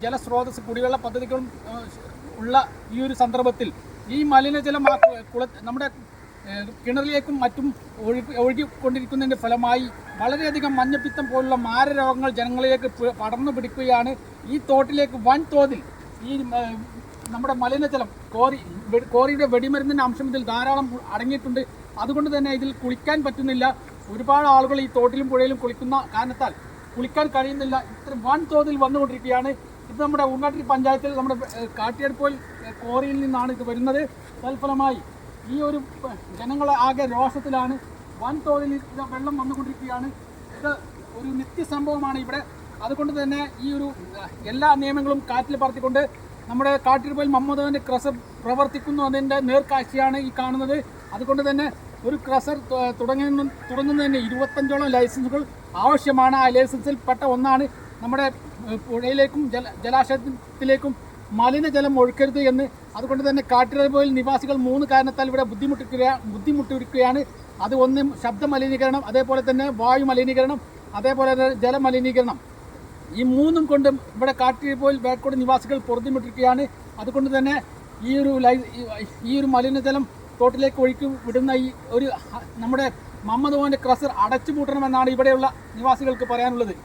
ജലസ്രോതസ് കുടിവെള്ള പദ്ധതികളും ഉള്ള ഈ ഒരു സന്ദർഭത്തിൽ ഈ മലിനജലം നമ്മുടെ കിണറിലേക്കും മറ്റും ഒഴുകിക്കൊണ്ടിരിക്കുന്നതിൻ്റെ ഫലമായി വളരെയധികം മഞ്ഞപ്പിത്തം പോലുള്ള മാരരോഗങ്ങൾ ജനങ്ങളിലേക്ക് പടർന്നു പിടിക്കുകയാണ്. ഈ തോട്ടിലേക്ക് വൻതോതിൽ ഈ നമ്മുടെ മലിനജലം കോറിയുടെ വെടിമരുന്നിൻ്റെ അംശം ഇതിൽ ധാരാളം അടങ്ങിയിട്ടുണ്ട്. അതുകൊണ്ട് തന്നെ ഇതിൽ കുളിക്കാൻ പറ്റുന്നില്ല. ഒരുപാട് ആളുകൾ ഈ തോട്ടിലും പുഴയിലും കുളിക്കുന്ന കാരണത്താൽ കുളിക്കാൻ കഴിയുന്നില്ല. ഇത്ര വൻതോതിൽ വന്നുകൊണ്ടിരിക്കുകയാണ്. ഇത് നമ്മുടെ ഊർങ്ങാട്ടിരി പഞ്ചായത്തിൽ നമ്മുടെ കാട്ടിയടുപ്പോയിൽ കോറിയിൽ നിന്നാണ് ഇത് വരുന്നത്. തൽഫലമായി ഈ ഒരു ജനങ്ങളെ ആകെ രോഷത്തിലാണ്. വൻതോതിൽ വെള്ളം വന്നുകൊണ്ടിരിക്കുകയാണ്. ഇത് ഒരു നിത്യസംഭവമാണ് ഇവിടെ. അതുകൊണ്ട് തന്നെ ഈ ഒരു എല്ലാ നിയമങ്ങളും കാറ്റിൽ പറത്തിക്കൊണ്ട് നമ്മുടെ കാട്ടിയടുപ്പോയിൽ മമ്മദവൻ്റെ ക്രഷർ പ്രവർത്തിക്കുന്നു. അതിൻ്റെ നേർക്കാഴ്ചയാണ് ഈ കാണുന്നത്. അതുകൊണ്ട് തന്നെ ഒരു ക്രഷർ തുടങ്ങുന്നതിന് 25ഓളം ലൈസൻസുകൾ ആവശ്യമാണ്. ആ ലൈസൻസിൽ പെട്ട ഒന്നാണ് നമ്മുടെ പുഴയിലേക്കും ജലാശയത്തിലേക്കും മലിനജലം ഒഴുക്കരുത് എന്ന്. അതുകൊണ്ട് തന്നെ കാട്ടിയടുപ്പോയിൽ നിവാസികൾ 3 കാരണത്താൽ ഇവിടെ ബുദ്ധിമുട്ടിയിരിക്കുകയാണ്. അത് ഒന്ന് ശബ്ദ മലിനീകരണം, അതേപോലെ തന്നെ വായു മലിനീകരണം, അതേപോലെ തന്നെ ജലമലിനീകരണം. ഈ 3ഉം കൊണ്ടും ഇവിടെ കാട്ടിയടുപ്പോയിൽ ബേക്കോട് നിവാസികൾ പൊറുതിമുട്ടിരിക്കുകയാണ്. അതുകൊണ്ട് തന്നെ ഈ ഒരു മലിനജലം തോട്ടിലേക്ക് ഒഴുക്കി വിടുന്ന ഈ ഒരു നമ്മുടെ മമ്മദ് മോൻ്റെ ക്രഷർ അടച്ചുപൂട്ടണമെന്നാണ് ഇവിടെയുള്ള നിവാസികൾക്ക് പറയാനുള്ളത്.